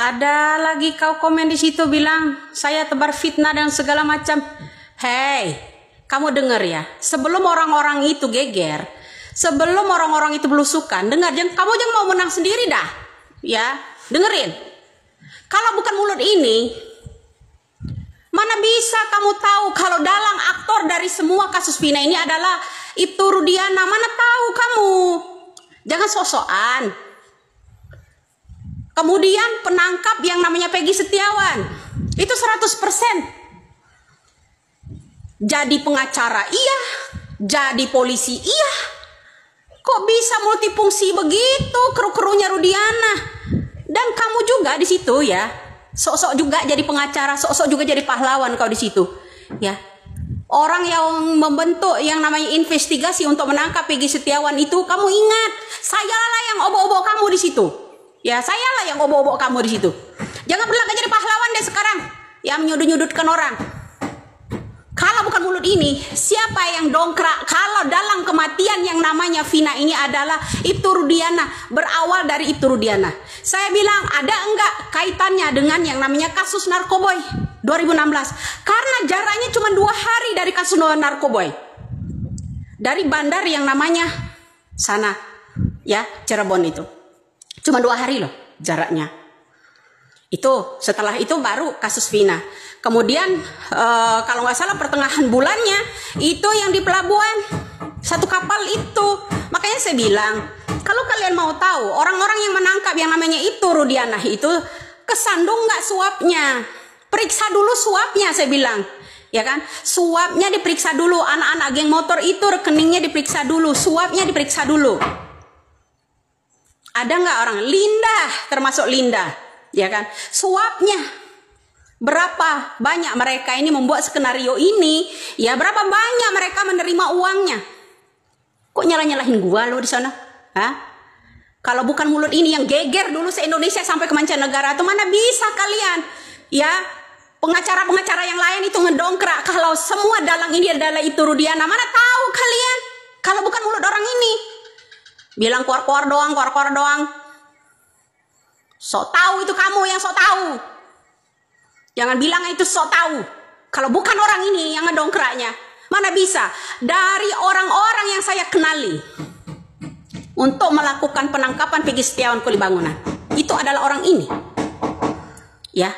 Ada lagi kau komen di situ bilang saya tebar fitnah dan segala macam. Hei, kamu dengar ya, sebelum orang-orang itu geger, sebelum orang-orang itu belusukan, dengar, kamu jangan mau menang sendiri dah. Ya, dengerin. Kalau bukan mulut ini, mana bisa kamu tahu kalau dalang aktor dari semua kasus Vina ini adalah Ibtu Rudiana? Mana tahu kamu? Jangan sok-sokan. Kemudian penangkap yang namanya Peggy Setiawan, itu 100%. Jadi pengacara iya, jadi polisi iya. Kok bisa multifungsi begitu kru-krunya Rudiana? Dan kamu juga di situ ya, sok-sok juga jadi pengacara, sok-sok juga jadi pahlawan kau di situ, ya. Orang yang membentuk yang namanya investigasi untuk menangkap Peggy Setiawan itu, kamu ingat, sayalah yang obok-obok kamu di situ. Ya, sayalah yang obok-obok kamu di situ. Jangan berlagak jadi pahlawan deh sekarang, yang menyudut-nyudutkan orang. Kalau bukan mulut ini, siapa yang dongkrak? Kalau dalam kematian yang namanya Vina ini adalah Ibtu Rudiana, berawal dari Ibtu Rudiana. Saya bilang, ada enggak kaitannya dengan yang namanya kasus Narkoboy 2016? Karena jaraknya cuma 2 hari dari kasus Narkoboy. Dari bandar yang namanya sana, ya, Cirebon itu. Cuma 2 hari loh jaraknya. Itu setelah itu baru kasus Vina. Kemudian kalau nggak salah pertengahan bulannya itu yang di pelabuhan 1 kapal itu. Makanya saya bilang, kalau kalian mau tahu orang-orang yang menangkap yang namanya Ibtu Rudiana itu kesandung nggak suapnya, periksa dulu suapnya, saya bilang, ya kan? Suapnya diperiksa dulu, anak-anak geng motor itu rekeningnya diperiksa dulu, suapnya diperiksa dulu. Ada nggak orang? Linda, termasuk Linda, ya kan? Suapnya berapa banyak mereka ini membuat skenario ini, ya berapa banyak mereka menerima uangnya? Kok nyalah-nyalahin gua lo di sana? Hah? Kalau bukan mulut ini yang geger dulu se-Indonesia sampai ke mancanegara, tuh mana bisa kalian? Ya, pengacara-pengacara yang lain itu ngedongkrak kalau semua dalang ini adalah Ibtu Rudiana. Mana tahu kalian? Kalau bukan mulut orang ini. Bilang keluar-keluar doang. Sok tahu itu kamu yang sok tahu. Jangan bilang itu sok tahu. Kalau bukan orang ini yang ngedongkraknya, mana bisa? Dari orang-orang yang saya kenali untuk melakukan penangkapan Peggy Setiawan Kuli Bangunan, itu adalah orang ini. Ya.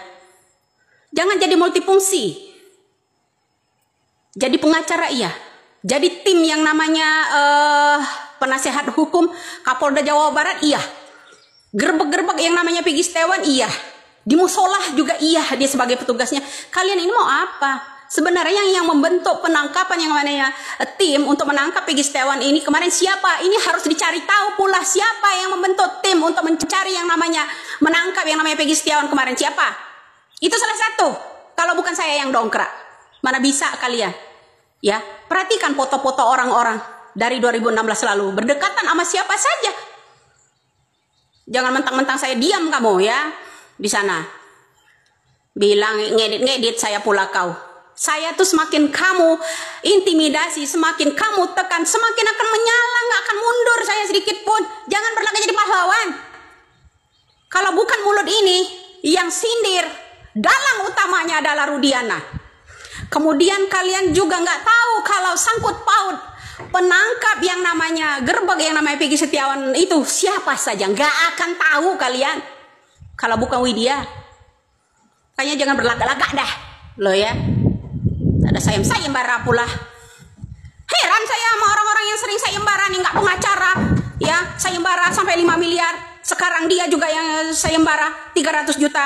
Jangan jadi multifungsi. Jadi pengacara iya. Jadi tim yang namanya penasehat hukum Kapolda Jawa Barat iya. Gerbek-gerbek yang namanya Peggy Setiawan iya. Di musolah juga iya, dia sebagai petugasnya. Kalian ini mau apa? Sebenarnya yang membentuk penangkapan yang namanya tim untuk menangkap Peggy Setiawan ini kemarin siapa? Ini harus dicari tahu pula siapa yang membentuk tim untuk mencari yang namanya menangkap yang namanya Peggy Setiawan kemarin, siapa? Itu salah satu. Kalau bukan saya yang dongkrak, mana bisa kalian? Ya, perhatikan foto-foto orang-orang dari 2016 lalu berdekatan sama siapa saja. Jangan mentang-mentang saya diam kamu ya di sana. Bilang ngedit-ngedit saya pula kau. Saya tuh semakin kamu intimidasi, semakin kamu tekan, semakin akan menyala, nggak akan mundur saya sedikit pun. Jangan berlagak jadi pahlawan. Kalau bukan mulut ini yang sindir, dalang utamanya adalah Rudiana. Kemudian kalian juga nggak tahu kalau sangkut paut penangkap yang namanya gerbek yang namanya Peggy Setiawan itu siapa saja, nggak akan tahu kalian kalau bukan Widya. Kayaknya jangan berlagak-lagak dah lo ya. Ada sayembara pula. Heran saya sama orang-orang yang sering sayembara nih, nggak pengacara ya, sayembara sampai 5 miliar. Sekarang dia juga yang sayembara 300 juta.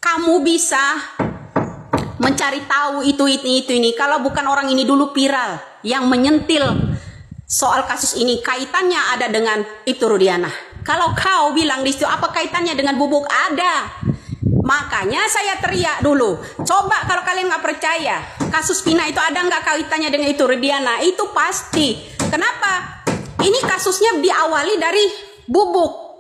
Kamu bisa mencari tahu itu ini. Kalau bukan orang ini dulu viral yang menyentil soal kasus ini, kaitannya ada dengan Ibtu Rudiana. Kalau kau bilang di situ apa kaitannya dengan Bubuk, ada. Makanya saya teriak dulu. Coba kalau kalian nggak percaya, kasus Vina itu ada nggak kaitannya dengan Ibtu Rudiana? Itu pasti. Kenapa? Ini kasusnya diawali dari Bubuk.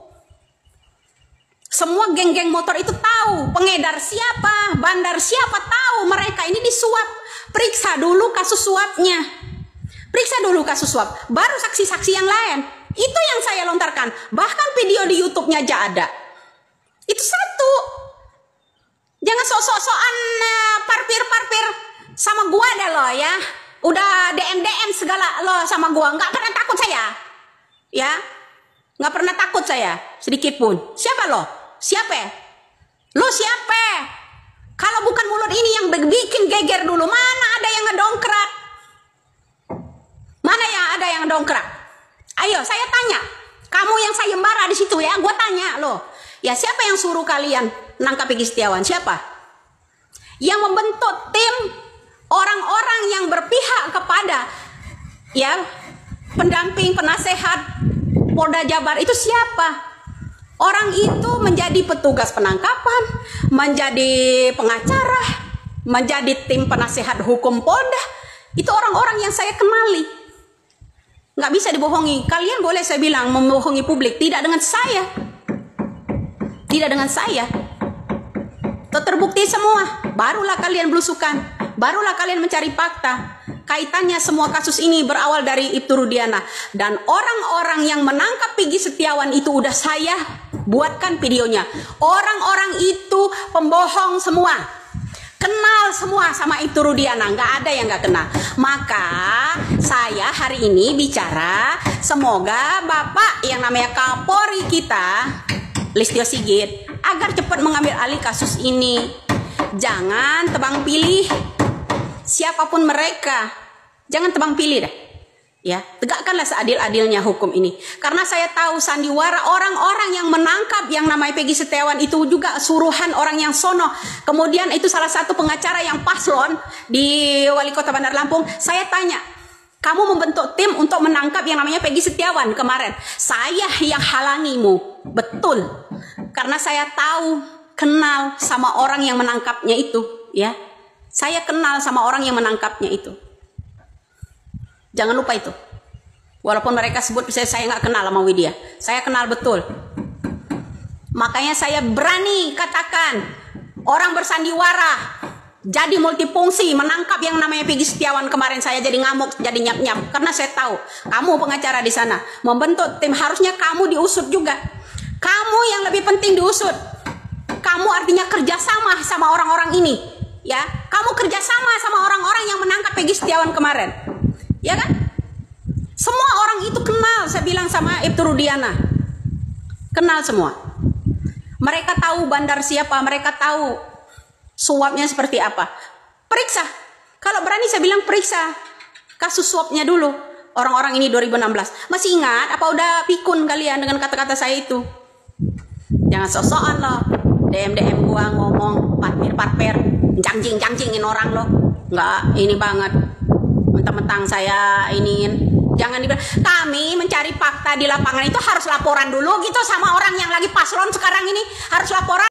Semua geng-geng motor itu tahu pengedar siapa, bandar siapa, tahu mereka ini disuap. Periksa dulu kasus suapnya. Periksa dulu kasus suap, baru saksi-saksi yang lain. Itu yang saya lontarkan. Bahkan video di YouTube-nya aja ada. Itu satu. Jangan sok-sokan parpir-parpir sama gua deh lo ya. Udah DM segala lo sama gua. Nggak pernah takut saya. Ya. Nggak pernah takut saya. Sedikit pun. Siapa lo? Siapa? Lo siapa? Kalau bukan mulut ini yang bikin geger dulu. Mana ada yang ngedongkrak? Mana yang ada yang ngedongkrak? Ayo saya tanya. Kamu yang sayembara di situ ya. Gua tanya lo. Ya siapa yang suruh kalian nangkap Peggy Setiawan? Siapa? Yang membentuk tim orang-orang yang berpihak kepada ya pendamping, penasehat Polda Jabar itu siapa? Orang itu menjadi petugas penangkapan, menjadi pengacara, menjadi tim penasehat hukum Polda. Itu orang-orang yang saya kenali. Nggak bisa dibohongi. Kalian boleh saya bilang membohongi publik, tidak dengan saya. Tidak dengan saya. Terbukti semua. Barulah kalian belusukan. Barulah kalian mencari fakta. Kaitannya semua kasus ini berawal dari Ibtu Rudiana. Dan orang-orang yang menangkap Peggy Setiawan itu udah saya buatkan videonya. Orang-orang itu pembohong semua. Kenal semua sama Ibtu Rudiana. Nggak ada yang nggak kenal. Maka saya hari ini bicara. Semoga Bapak yang namanya Kapolri kita, Listio Sigit, agar cepat mengambil alih kasus ini. Jangan tebang pilih siapapun mereka. Jangan tebang pilih dah. Ya, tegakkanlah seadil-adilnya hukum ini. Karena saya tahu sandiwara orang-orang yang menangkap yang namanya Peggy Setiawan itu juga suruhan orang yang sono. Kemudian itu salah satu pengacara yang paslon di Wali Kota Bandar Lampung. Saya tanya, kamu membentuk tim untuk menangkap yang namanya Peggy Setiawan kemarin. Saya yang halangimu. Betul. Karena saya tahu, kenal sama orang yang menangkapnya itu, ya. Saya kenal sama orang yang menangkapnya itu. Jangan lupa itu. Walaupun mereka sebut saya nggak kenal sama Widya, saya kenal betul. Makanya saya berani katakan, orang bersandiwara, jadi multifungsi menangkap yang namanya Peggy Setiawan kemarin, saya jadi ngamuk, jadi nyap-nyap. Karena saya tahu, kamu pengacara di sana membentuk tim, harusnya kamu diusut juga. Kamu yang lebih penting diusut. Kamu artinya kerjasama sama orang-orang ini, ya. Kamu kerjasama sama orang-orang yang menangkap Peggy Setiawan kemarin, ya kan? Semua orang itu kenal, saya bilang sama Ibtu Rudiana, kenal semua. Mereka tahu bandar siapa, mereka tahu suapnya seperti apa. Periksa, kalau berani saya bilang periksa kasus suapnya dulu. Orang-orang ini 2016, masih ingat? Apa udah pikun kalian dengan kata-kata saya itu? Jangan sok-sokan loh. DM gua ngomong parpir jangjingin orang loh. Enggak, ini banget. Mentang-mentang saya iniin. Jangan dibilang, kami mencari fakta di lapangan itu harus laporan dulu gitu sama orang yang lagi paslon sekarang ini. Harus laporan.